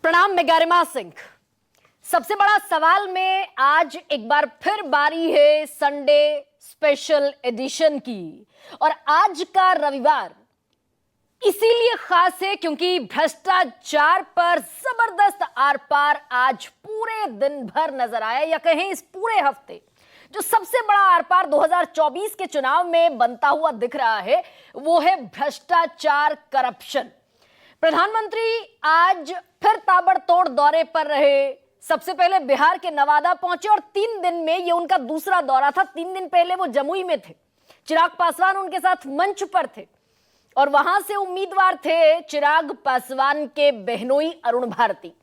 प्रणाम, मैं गरिमा सिंह। सबसे बड़ा सवाल में आज एक बार फिर बारी है संडे स्पेशल एडिशन की। और आज का रविवार इसीलिए खास है क्योंकि भ्रष्टाचार पर जबरदस्त आर पार आज पूरे दिन भर नजर आया, या कहें इस पूरे हफ्ते जो सबसे बड़ा आर पार 2024 के चुनाव में बनता हुआ दिख रहा है वो है भ्रष्टाचार, करप्शन। प्रधानमंत्री आज फिर ताबड़तोड़ दौरे पर रहे। सबसे पहले बिहार के नवादा पहुंचे और 3 दिन में ये उनका दूसरा दौरा था। 3 दिन पहले वो जमुई में थे, चिराग पासवान उनके साथ मंच पर थे और वहां से उम्मीदवार थे चिराग पासवान के बहनोई अरुण भारती।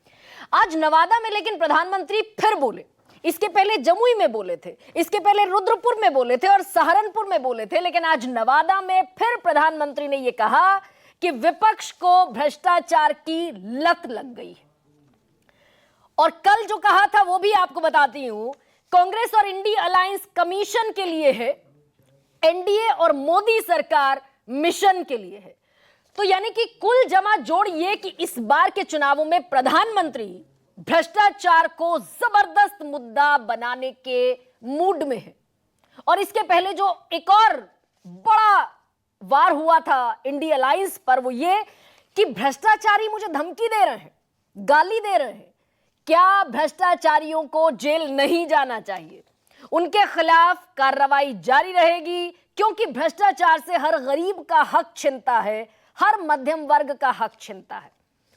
आज नवादा में लेकिन प्रधानमंत्री फिर बोले। इसके पहले जमुई में बोले थे, इसके पहले रुद्रपुर में बोले थे और सहारनपुर में बोले थे, लेकिन आज नवादा में फिर प्रधानमंत्री ने यह कहा कि विपक्ष को भ्रष्टाचार की लत लग गई है। और कल जो कहा था वो भी आपको बताती हूं। कांग्रेस और इंडी अलायंस कमीशन के लिए है, एनडीए और मोदी सरकार मिशन के लिए है। तो यानी कि कुल जमा जोड़ ये कि इस बार के चुनावों में प्रधानमंत्री भ्रष्टाचार को जबरदस्त मुद्दा बनाने के मूड में है। और इसके पहले जो एक और बड़ा वार हुआ था इंडी अलायंस पर, वो ये कि भ्रष्टाचारी मुझे धमकी दे रहे हैं, गाली दे रहे हैं, क्या भ्रष्टाचारियों को जेल नहीं जाना चाहिए, उनके खिलाफ कार्रवाई जारी रहेगी क्योंकि भ्रष्टाचार से हर गरीब का हक छिनता है, हर मध्यम वर्ग का हक छिनता है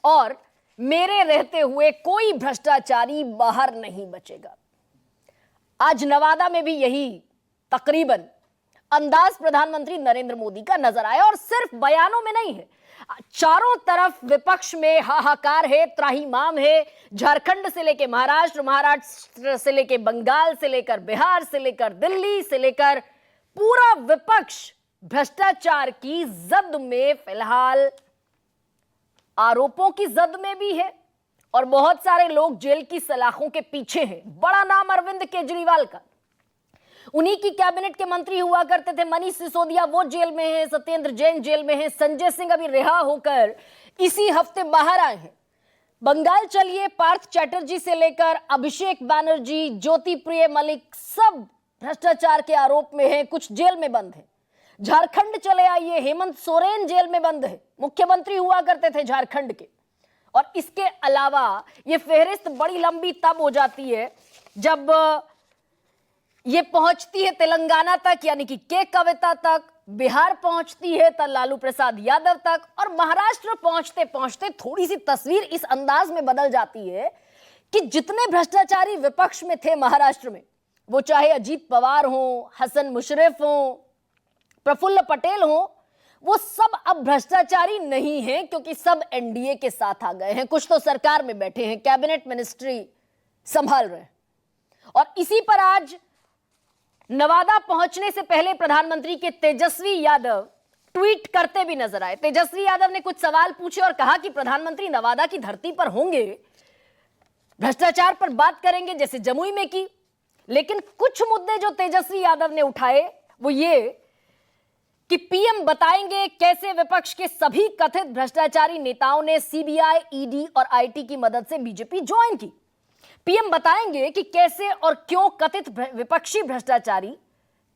और मेरे रहते हुए कोई भ्रष्टाचारी बाहर नहीं बचेगा। आज नवादा में भी यही तकरीबन अंदाज प्रधानमंत्री नरेंद्र मोदी का नजर आया और सिर्फ बयानों में नहीं है, चारों तरफ विपक्ष में हाहाकार है, त्राहिमाम है। झारखंड से लेकर महाराष्ट्र, महाराष्ट्र से लेकर बंगाल, से लेकर बिहार, से लेकर दिल्ली, से लेकर पूरा विपक्ष भ्रष्टाचार की जद में, फिलहाल आरोपों की जद में भी है और बहुत सारे लोग जेल की सलाखों के पीछे हैं। बड़ा नाम अरविंद केजरीवाल का, उन्हीं की कैबिनेट के मंत्री हुआ करते थे। मनीष सिसोदिया वो जेल में है, सत्येंद्र जैन जेल में है, संजय सिंह अभी रिहा होकर इसी हफ्ते बाहर आए हैं। बंगाल चलिए, पार्थ चैटर्जी से लेकर अभिषेक बैनर्जी, ज्योति प्रिय मलिक सब भ्रष्टाचार के आरोप में हैं, कुछ जेल में बंद हैं। झारखंड चले आइए, हेमंत सोरेन जेल में बंद है, मुख्यमंत्री हुआ करते थे झारखंड के। और इसके अलावा ये फेहरिस्त बड़ी लंबी तब हो जाती है जब ये पहुंचती है तेलंगाना तक, यानी कि के कविता तक, बिहार पहुंचती है तो लालू प्रसाद यादव तक, और महाराष्ट्र पहुंचते पहुंचते थोड़ी सी तस्वीर इस अंदाज में बदल जाती है कि जितने भ्रष्टाचारी विपक्ष में थे महाराष्ट्र में, वो चाहे अजीत पवार हो, हसन मुशर्रफ हो, प्रफुल्ल पटेल हो, वो सब अब भ्रष्टाचारी नहीं हैं क्योंकि सब एनडीए के साथ आ गए हैं। कुछ तो सरकार में बैठे हैं, कैबिनेट मिनिस्ट्री संभाल रहे हैं। और इसी पर आज नवादा पहुंचने से पहले प्रधानमंत्री के तेजस्वी यादव ट्वीट करते भी नजर आए। तेजस्वी यादव ने कुछ सवाल पूछे और कहा कि प्रधानमंत्री नवादा की धरती पर होंगे, भ्रष्टाचार पर बात करेंगे जैसे जमुई में की। लेकिन कुछ मुद्दे जो तेजस्वी यादव ने उठाए वो ये कि पीएम बताएंगे कैसे विपक्ष के सभी कथित भ्रष्टाचारी नेताओं ने सीबीआई, ईडी और आईटी की मदद से बीजेपी ज्वाइन की। पीएम बताएंगे कि कैसे और क्यों कथित विपक्षी भ्रष्टाचारी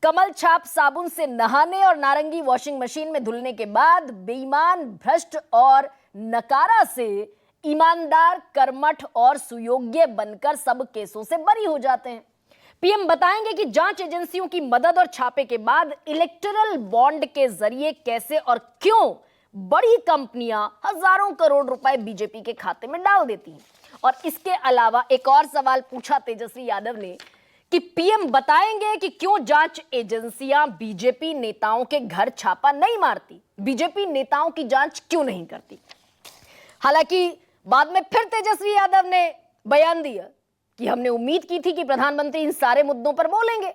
कमल छाप साबुन से नहाने और नारंगी वॉशिंग मशीन में धुलने के बाद बेईमान, भ्रष्ट और नकारा से ईमानदार, कर्मठ और सुयोग्य बनकर सब केसों से बरी हो जाते हैं। पीएम बताएंगे कि जांच एजेंसियों की मदद और छापे के बाद इलेक्टोरल बॉन्ड के जरिए कैसे और क्यों बड़ी कंपनियां हजारों करोड़ रुपए बीजेपी के खाते में डाल देती हैं। और इसके अलावा एक और सवाल पूछा तेजस्वी यादव ने कि पीएम बताएंगे कि क्यों जांच एजेंसियां बीजेपी नेताओं के घर छापा नहीं मारती, बीजेपी नेताओं की जांच क्यों नहीं करती। हालांकि बाद में फिर तेजस्वी यादव ने बयान दिया कि हमने उम्मीद की थी कि प्रधानमंत्री इन सारे मुद्दों पर बोलेंगे,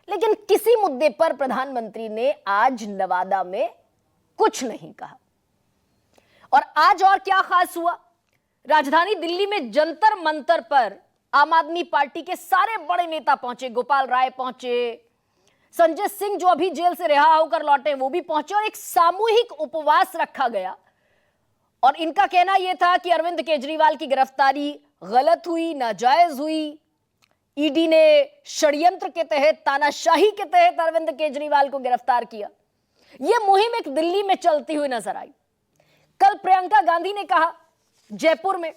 लेकिन किसी मुद्दे पर प्रधानमंत्री ने आज नवादा में कुछ नहीं कहा। और आज और क्या खास हुआ, राजधानी दिल्ली में जंतर मंतर पर आम आदमी पार्टी के सारे बड़े नेता पहुंचे। गोपाल राय पहुंचे, संजय सिंह जो अभी जेल से रिहा होकर लौटे वो भी पहुंचे और एक सामूहिक उपवास रखा गया और इनका कहना यह था कि अरविंद केजरीवाल की गिरफ्तारी गलत हुई, नाजायज हुई। ईडी ने षड्यंत्र के तहत, तानाशाही के तहत अरविंद केजरीवाल को गिरफ्तार किया। यह मुहिम एक दिल्ली में चलती हुई नजर आई। कल प्रियंका गांधी ने कहा जयपुर में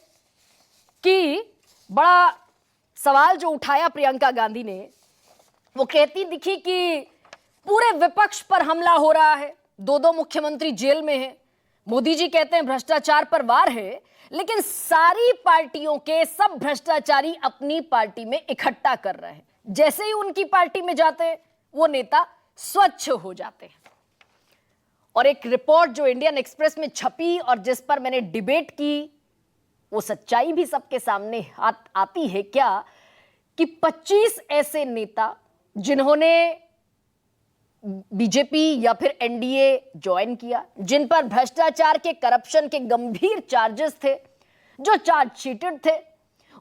कि बड़ा सवाल जो उठाया प्रियंका गांधी ने, वो कहती दिखी कि पूरे विपक्ष पर हमला हो रहा है, दो मुख्यमंत्री जेल में हैं। मोदी जी कहते हैं भ्रष्टाचार पर वार है, लेकिन सारी पार्टियों के सब भ्रष्टाचारी अपनी पार्टी में इकट्ठा कर रहे हैं। जैसे ही उनकी पार्टी में जाते हैं वो नेता स्वच्छ हो जाते हैं। और एक रिपोर्ट जो इंडियन एक्सप्रेस में छपी और जिस पर मैंने डिबेट की, वो सच्चाई भी सबके सामने आती है क्या कि 25 ऐसे नेता जिन्होंने बीजेपी या फिर एनडीए ज्वाइन किया, जिन पर भ्रष्टाचार के, करप्शन के गंभीर चार्जेस थे, जो चार्जशीटेड थे,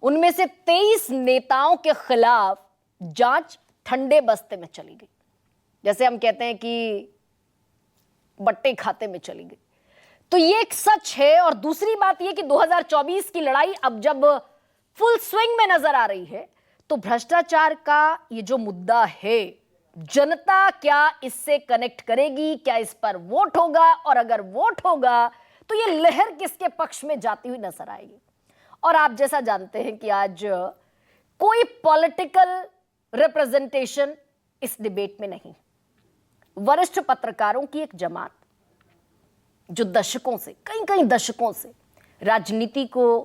उनमें से 23 नेताओं के खिलाफ जांच ठंडे बस्ते में चली गई। जैसे हम कहते हैं कि बट्टे खाते में चली गई। तो ये एक सच है। और दूसरी बात ये कि 2024 की लड़ाई अब जब फुल स्विंग में नजर आ रही है, तो भ्रष्टाचार का ये जो मुद्दा है, जनता क्या इससे कनेक्ट करेगी, क्या इस पर वोट होगा, और अगर वोट होगा तो ये लहर किसके पक्ष में जाती हुई नजर आएगी। और आप जैसा जानते हैं कि आज कोई पॉलिटिकल रिप्रेजेंटेशन इस डिबेट में नहीं। वरिष्ठ पत्रकारों की एक जमात जो दशकों से, कई दशकों से राजनीति को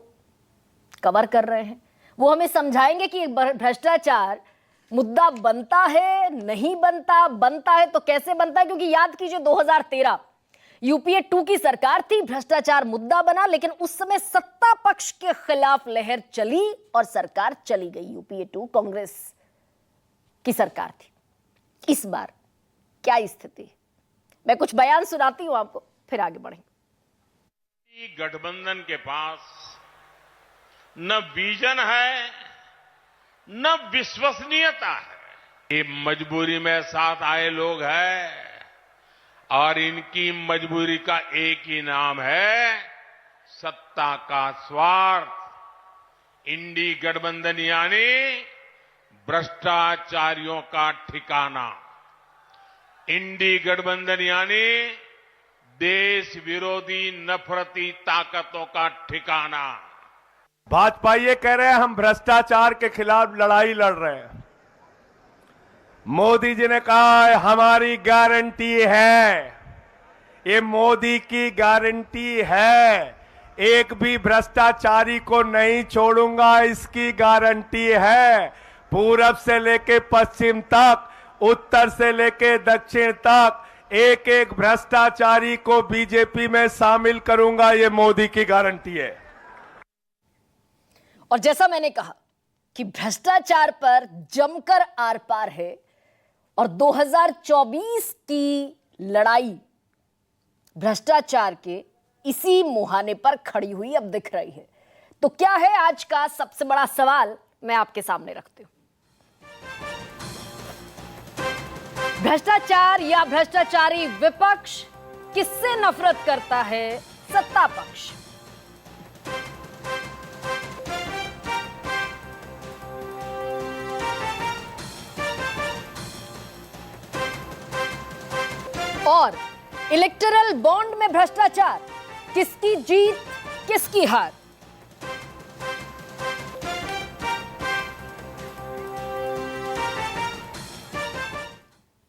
कवर कर रहे हैं, वो हमें समझाएंगे कि भ्रष्टाचार मुद्दा बनता है, नहीं बनता, बनता है तो कैसे बनता है। क्योंकि याद कीजिए 2013 यूपीए 2 की सरकार थी, भ्रष्टाचार मुद्दा बना, लेकिन उस समय सत्ता पक्ष के खिलाफ लहर चली और सरकार चली गई। यूपीए 2 कांग्रेस की सरकार थी। इस बार क्या स्थिति? मैं कुछ बयान सुनाती हूं आपको, फिर आगे बढ़ेंगे। गठबंधन के पास न विजन है, न विश्वसनीयता है। ये मजबूरी में साथ आए लोग हैं और इनकी मजबूरी का एक ही नाम है सत्ता का स्वार्थ। इंडी गठबंधन यानी भ्रष्टाचारियों का ठिकाना। इंडी गठबंधन यानी देश विरोधी नफरती ताकतों का ठिकाना। भाजपा ये कह रहे हैं हम भ्रष्टाचार के खिलाफ लड़ाई लड़ रहे हैं। मोदी जी ने कहा है हमारी गारंटी है, ये मोदी की गारंटी है, एक भी भ्रष्टाचारी को नहीं छोड़ूंगा, इसकी गारंटी है। पूरब से लेके पश्चिम तक, उत्तर से लेके दक्षिण तक, एक एक भ्रष्टाचारी को बीजेपी में शामिल करूंगा, ये मोदी की गारंटी है। और जैसा मैंने कहा कि भ्रष्टाचार पर जमकर आर पार है और 2024 की लड़ाई भ्रष्टाचार के इसी मुहाने पर खड़ी हुई अब दिख रही है। तो क्या है आज का सबसे बड़ा सवाल, मैं आपके सामने रखती हूं। भ्रष्टाचार या भ्रष्टाचारी विपक्ष, किससे नफरत करता है सत्ता पक्ष? और इलेक्टोरल बॉन्ड में भ्रष्टाचार, किसकी जीत किसकी हार?